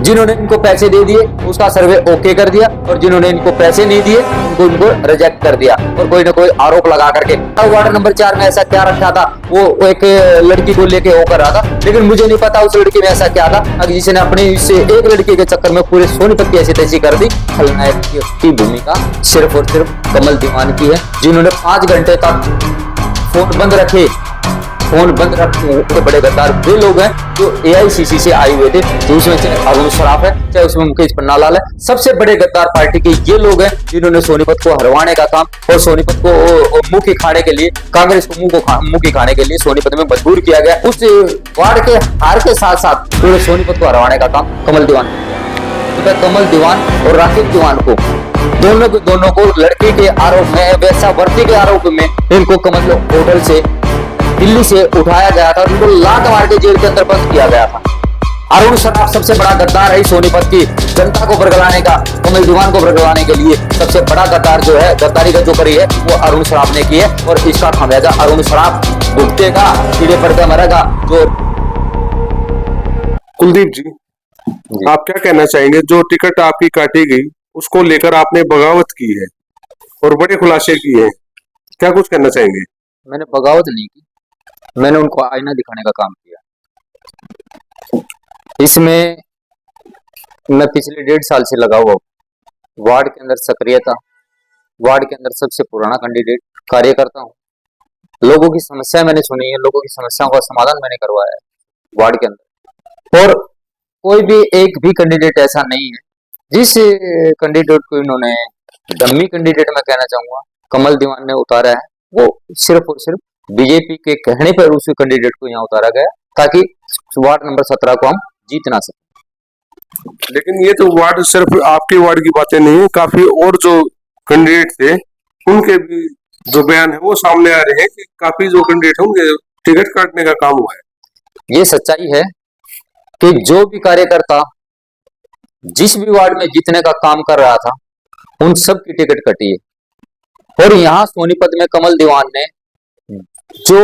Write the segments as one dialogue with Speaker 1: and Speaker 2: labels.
Speaker 1: जिन्होंने इनको पैसे दे दिए उसका सर्वे ओके कर दिया, और जिन्होंने इनको पैसे नहीं दिए उनको रिजेक्ट कर दिया, और कोई ना कोई आरोप लगा करके। वार्ड नंबर 4 में ऐसा क्या रखा था, वो एक लड़की को लेके वो कर रहा था, लेकिन मुझे नहीं पता उस लड़की में ऐसा क्या था जिसने अपने इससे एक लड़की के चक्कर में पूरे सोनीपत की ऐसी तैसी कर दी। खलनायक की भूमिका सिर्फ और सिर्फ कमल दीवान की है, जिन्होंने 5 घंटे तक फोन बंद रखे बड़े गद्दार वे लोग हैं जो एआईसीसी से आए हुए थे, जो उसमें चाहे अरुण सराफ है, चाहे उसमें मुकेश पन्नालाल है। सबसे बड़े गद्दार पार्टी के ये लोग हैं जिन्होंने सोनीपत को हरवाने का काम और सोनीपत को मुंह की खाने के लिए, कांग्रेस को मुंह की खाने के लिए सोनीपत में मजबूर किया गया। उस वार्ड के हार के साथ साथ पूरे सोनीपत को हरवाने का काम कमल दीवान ने किया। कमल दीवान और राकेश दीवान को दोनों को लड़की के आरोप में, वेश्यावृत्ति के आरोप में इनको कमल होटल से दिल्ली से उठाया गया था, उनको लात मार के जेल के अंदर बंद किया गया था। अरुण सराफ सबसे बड़ा गद्दार है सोनीपत की जनता को बरगलाने का, कमल दीवान को बरगलाने के लिए सबसे बड़ा गद्दार जो है, गद्दारी का जो करी है वो अरुण सराफ ने की है, और इसका खामियाजा अरुण सराफ भुगतेगा, कीड़े पर के मरेगा। जो
Speaker 2: कुलदीप जी, आप क्या कहना चाहेंगे, जो टिकट आपकी काटी गई उसको लेकर आपने बगावत की है और बड़े खुलासे किए हैं, क्या कुछ कहना चाहेंगे?
Speaker 1: मैंने बगावत नहीं की, मैंने उनको आईना दिखाने का काम किया। इसमें मैं पिछले 1.5 साल से लगा हुआ हूँ, वार्ड के अंदर सक्रिय था, वार्ड के अंदर सबसे पुराना कैंडिडेट कार्य करता हूँ। लोगों की समस्या मैंने सुनी है, लोगों की समस्याओं का समाधान मैंने करवाया है वार्ड के अंदर, और कोई भी एक भी कैंडिडेट ऐसा नहीं है जिस कैंडिडेट को इन्होंने डम्मी कैंडिडेट मैं कहना चाहूंगा कमल दीवान ने उतारा है, वो सिर्फ और सिर्फ बीजेपी के कहने पर उस कैंडिडेट को यहाँ उतारा गया ताकि वार्ड नंबर 17 को हम जीत ना सके।
Speaker 2: लेकिन ये तो वार्ड सिर्फ आपके वार्ड की बातें नहीं है, काफी और जो कैंडिडेट थे उनके भी जो बयान है वो सामने आ रहे हैं कि काफी जो कैंडिडेट है उनके टिकट काटने का काम हुआ है।
Speaker 1: ये सच्चाई है कि जो भी कार्यकर्ता जिस भी वार्ड में जीतने का काम कर रहा था उन सब की टिकट कटी है। और यहाँ सोनीपत में कमल दीवान ने, जो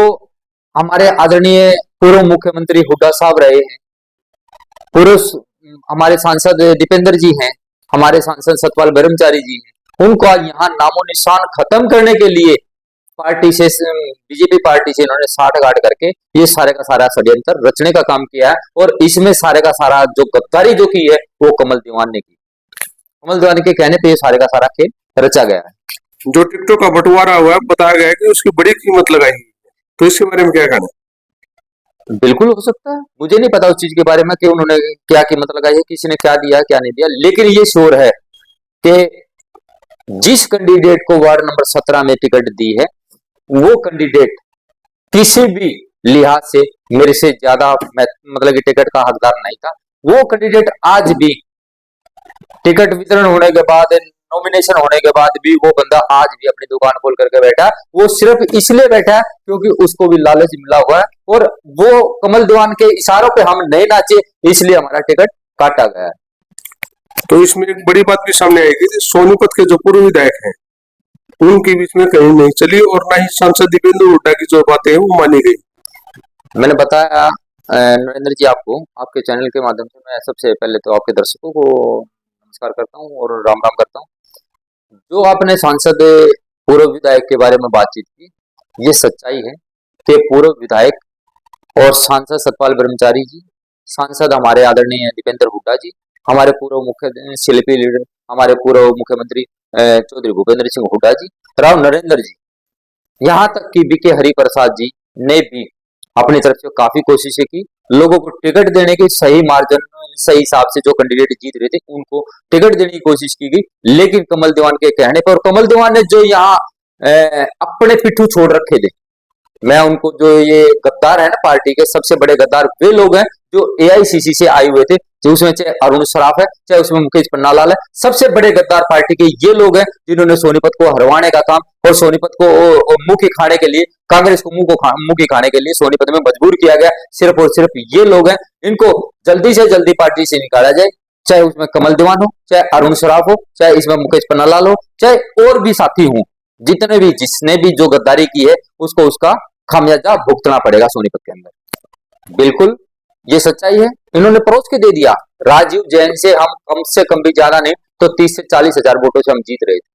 Speaker 1: हमारे आदरणीय पूर्व मुख्यमंत्री हुड्डा साहब रहे हैं, पूर्व हमारे सांसद दीपेंद्र जी हैं, हमारे सांसद सतपाल ब्रह्मचारी जी हैं, उनको यहाँ नामो निशान खत्म करने के लिए पार्टी से, बीजेपी पार्टी से इन्होंने साठगांठ करके ये सारे का सारा षड्यंत्र रचने का काम किया है, और इसमें सारे का सारा जो गद्दारी जो की है वो कमल दीवान ने की। कमल दीवान के कहने पे ये सारे का सारा खेल रचा गया है।
Speaker 2: जो टिकटों का बंटवारा हुआ है बताया गया है कि उसकी बड़ी कीमत लगाई है, तो इसके बारे में क्या कहना?
Speaker 1: बिल्कुल हो सकता है, मुझे नहीं पता उस चीज के बारे में कि उन्होंने क्या कीमत लगाई है, किसी ने क्या दिया क्या नहीं दिया, लेकिन ये श्योर है कि जिस कैंडिडेट को वार्ड नंबर 17 में टिकट दी है वो कैंडिडेट किसी भी लिहाज से मेरे से ज्यादा मतलब कि टिकट का हकदार नहीं था। वो कैंडिडेट आज भी टिकट वितरण होने के बाद, नॉमिनेशन होने के बाद भी वो बंदा आज भी अपनी दुकान खोल करके बैठा। वो सिर्फ इसलिए बैठा है क्योंकि उसको भी लालच मिला हुआ है, और वो कमल दीवान के इशारों पे हम नहीं नाचे, इसलिए हमारा टिकट काटा गया है।
Speaker 2: तो इसमें एक बड़ी बात भी सामने आएगी, सोनीपत के जो पूर्व विधायक हैं उनके बीच में कहीं नहीं चली, और ना ही सांसद दीपेंद्र हुड्डा की जो बातें हैं वो मानी गई।
Speaker 1: मैंने बताया नरेंद्र जी आपको, आपके चैनल के माध्यम से मैं सबसे पहले तो आपके दर्शकों को नमस्कार करता हूं और राम राम करता हूं। जो आपने सांसद पूर्व विधायक के बारे में बातचीत की, ये सच्चाई है कि पूर्व विधायक और सांसद सतपाल ब्रह्मचारी जी, सांसद हमारे आदरणीय दीपेंद्र हुड्डा जी, हमारे पूर्व मुख्य शिल्पी लीडर हमारे पूर्व मुख्यमंत्री चौधरी भूपेंद्र सिंह हुड्डा जी, राव नरेंद्र जी, यहाँ तक कि बीके हरिप्रसाद जी ने भी अपनी तरफ से काफी कोशिशें की, लोगों को टिकट देने के सही मार्जिन, सही हिसाब से जो कैंडिडेट जीत रहे थे उनको टिकट देने की कोशिश की गई, लेकिन कमल दीवान के कहने पर, कमल दीवान ने जो यहाँ अपने पिट्ठू छोड़ रखे थे, मैं उनको, जो ये गद्दार है ना पार्टी के सबसे बड़े गद्दार वे लोग हैं जो एआईसीसी से आए हुए थे, जो उसमें चाहे अरुण सराफ है, चाहे उसमें मुकेश पन्नालाल है, सबसे बड़े गद्दार पार्टी के ये लोग हैं जिन्होंने सोनीपत को हरवाने का काम और सोनीपत को मुंह की खाने के लिए, कांग्रेस को मुंह की खाने के लिए सोनीपत में मजबूर किया गया। सिर्फ और सिर्फ ये लोग हैं, इनको जल्दी से जल्दी पार्टी से निकाला जाए, चाहे उसमें कमल दीवान हो, चाहे अरुण सराफ हो, चाहे इसमें मुकेश पन्नालाल हो, चाहे और भी साथी हों, जितने भी जिसने भी जो गद्दारी की है उसको उसका खामियाजा भुगतना पड़ेगा सोनीपत के अंदर। बिल्कुल ये सच्चाई है, इन्होंने परोस के दे दिया राजीव जैन से हम कम से कम भी ज्यादा नहीं तो 30 से 40 हजार वोटों से हम जीत रहे थे।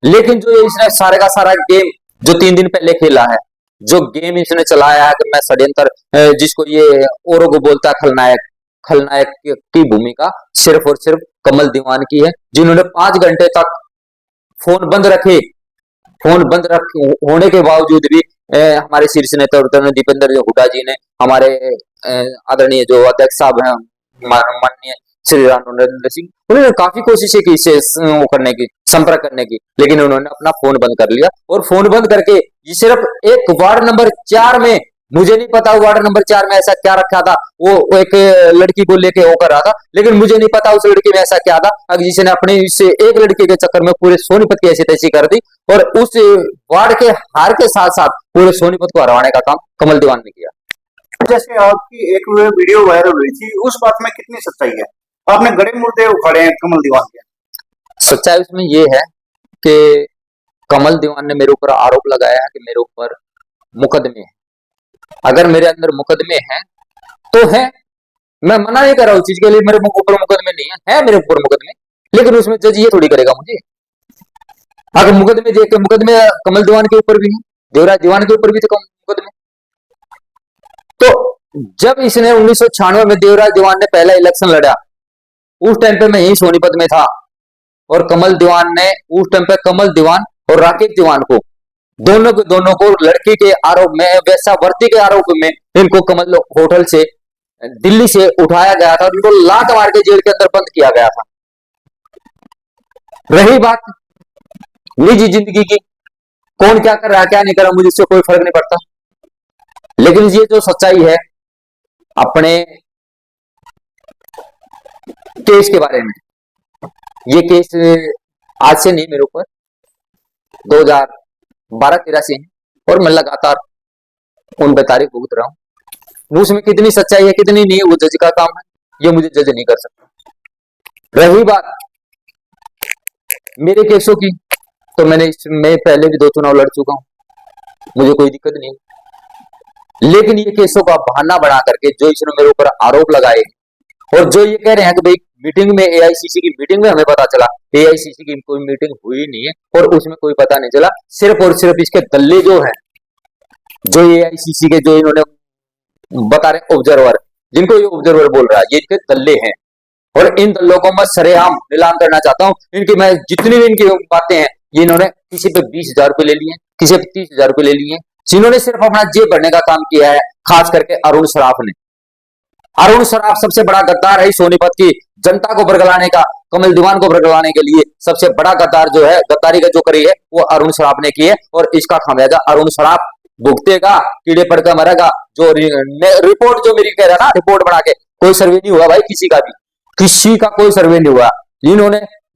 Speaker 1: लेकिन जो इसने सारे का सारा गेम जो 3 दिन पहले खेला है, जो गेम इसने चलाया है कि मैं षड्यंत्र, जिसको ये औरों को बोलता है खलनायक, खलनायक की भूमिका सिर्फ और सिर्फ कमल दीवान की है, जिन्होंने 5 घंटे तक फोन बंद रखे। फोन बंद होने के बावजूद भी हमारे शीर्ष नेता दीपेंद्र हुड्डा जी ने, हमारे आदरणीय जो अध्यक्ष साहब हैं माननीय श्री राम नरेंद्र सिंह, उन्होंने काफी कोशिशें की इसे वो करने की, संपर्क करने की, लेकिन उन्होंने अपना फोन बंद कर लिया। और फोन बंद करके ये सिर्फ एक वार्ड नंबर 4 में, मुझे नहीं पता वार्ड नंबर 4 में ऐसा क्या रखा था, वो एक लड़की को लेके वो कर रहा था, लेकिन मुझे नहीं पता उस लड़की में ऐसा क्या था जिसने अपने इस एक लड़के के चक्कर में पूरे सोनीपत की ऐसी तैसी कर दी, और उस वार्ड के हार के साथ साथ पूरे सोनीपत को हरवाने का काम कमल दीवान ने किया।
Speaker 3: जैसे आपकी एक वीडियो वायरल हुई थी, उस बात में कितनी सच्चाई है? आपने गड़े मुर्दे उखाड़े हैं कमल दीवान के।
Speaker 1: सच्चाई उसमें ये है कि कमल दीवान ने मेरे ऊपर आरोप लगाया है कि मेरे ऊपर मुकदमे हैं। अगर मेरे अंदर मुकदमे हैं तो है, मैं मना नहीं कर रहा उस चीज के लिए, मेरे ऊपर मुकदमे नहीं है मेरे ऊपर मुकदमे, लेकिन उसमें जज ये थोड़ी करेगा मुझे। अगर मुकदमे देख के, मुकदमे कमल दीवान के ऊपर भी है, देवराज दीवान के ऊपर भी थे मुकदमे। तो जब इसने 1996 में देवराज दीवान ने पहला इलेक्शन लड़ा, उस टाइम पे मैं यही सोनीपत में था, और कमल दीवान ने उस टाइम पे कमल दीवान और राकेश दीवान को दोनों को लड़की के आरोप में, वेश्यावृत्ति के आरोप में इनको कमल होटल से दिल्ली से उठाया गया था, उनको लात मार के जेल के अंदर बंद किया गया था। रही बात निजी जिंदगी की, कौन क्या कर रहा है क्या नहीं कर रहा मुझे इससे कोई फर्क नहीं पड़ता, लेकिन ये जो सच्चाई है अपने केस के बारे में, ये केस आज से नहीं, मेरे ऊपर 2012-13 से है, और मैं लगातार उन पे तारीफ भुगत रहा हूं। उसमें कितनी सच्चाई है कितनी नहीं है वो जज का काम है, ये मुझे जज नहीं कर सकता। रही बात मेरे केसों की, तो मैं पहले भी 2 चुनाव लड़ चुका हूं, मुझे कोई दिक्कत नहीं, लेकिन ये केसों का बहाना बना करके जो इसने मेरे ऊपर आरोप लगाए, और जो ये कह रहे हैं कि भाई मीटिंग में, एआईसीसी की मीटिंग में हमें पता चला, एआईसीसी की कोई मीटिंग हुई नहीं है और उसमें कोई पता नहीं चला। सिर्फ और सिर्फ इसके दल्ले जो हैं, जो एआईसीसी के जो इन्होंने बता रहे ऑब्जर्वर, जिनको ये ऑब्जर्वर बोल रहा है, ये इनके दल्ले हैं, और इन दल्लों को मैं सरेआम नीलाम करना चाहता हूं। इनकी मैं जितनी भी इनकी बातें हैं, ये इन्होंने किसी पे 20,000 रुपए ले लिए, किसी पे 30,000 रुपए ले लिए, जिन्होंने सिर्फ अपना जेब भरने का काम किया है, खास करके अरुण सराफ ने। अरुण सराफ सबसे बड़ा गद्दार है सोनीपत की जनता को बरगलाने का, कमल दीवान को बरगलाने के लिए सबसे बड़ा गद्दार जो है, गद्दारी का जो करी है वो अरुण सराफ ने की है, और इसका खामियाजा अरुण सराफ भुगतेगा, कीड़े पड़कर मरेगा। जो रिपोर्ट जो मेरी कह रहा ना, रिपोर्ट बना के, कोई सर्वे नहीं हुआ भाई, किसी का भी, किसी का कोई सर्वे नहीं हुआ।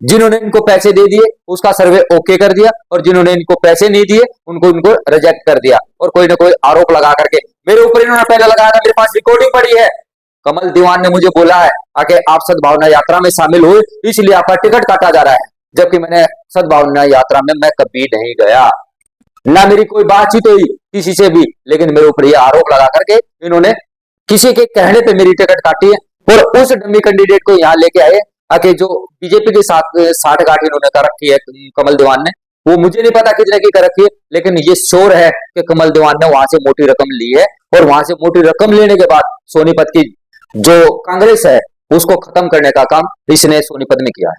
Speaker 1: जिन्होंने इनको पैसे दे दिए उसका सर्वे ओके कर दिया, और जिन्होंने इनको पैसे नहीं दिए इनको रिजेक्ट कर दिया, और कोई ना कोई आरोप लगा करके मेरे ऊपर इन्होंने पहले लगाया था। मेरे पास रिकॉर्डिंग पड़ी है, कमल दीवान ने मुझे बोला है आके आप सद्भावना यात्रा में शामिल हुए इसलिए आपका टिकट काटा जा रहा है, जबकि मैंने सद्भावना यात्रा में मैं कभी नहीं गया, ना मेरी कोई बातचीत हुई किसी से भी, लेकिन मेरे ऊपर ये आरोप लगा करके इन्होंने किसी के कहने पे मेरी टिकट काटी है, और उस डमी कैंडिडेट को यहाँ लेके आए आके, जो बीजेपी के साथ 60 गांठ इन्होंने कर रखी है कमल दीवान ने, वो मुझे नहीं पता कितने की कर रखी है, लेकिन ये श्योर है कि कमल दीवान ने वहां से मोटी रकम ली है, और वहां से मोटी रकम लेने के बाद सोनीपत की जो कांग्रेस है उसको खत्म करने का काम इसने सोनीपत में किया है।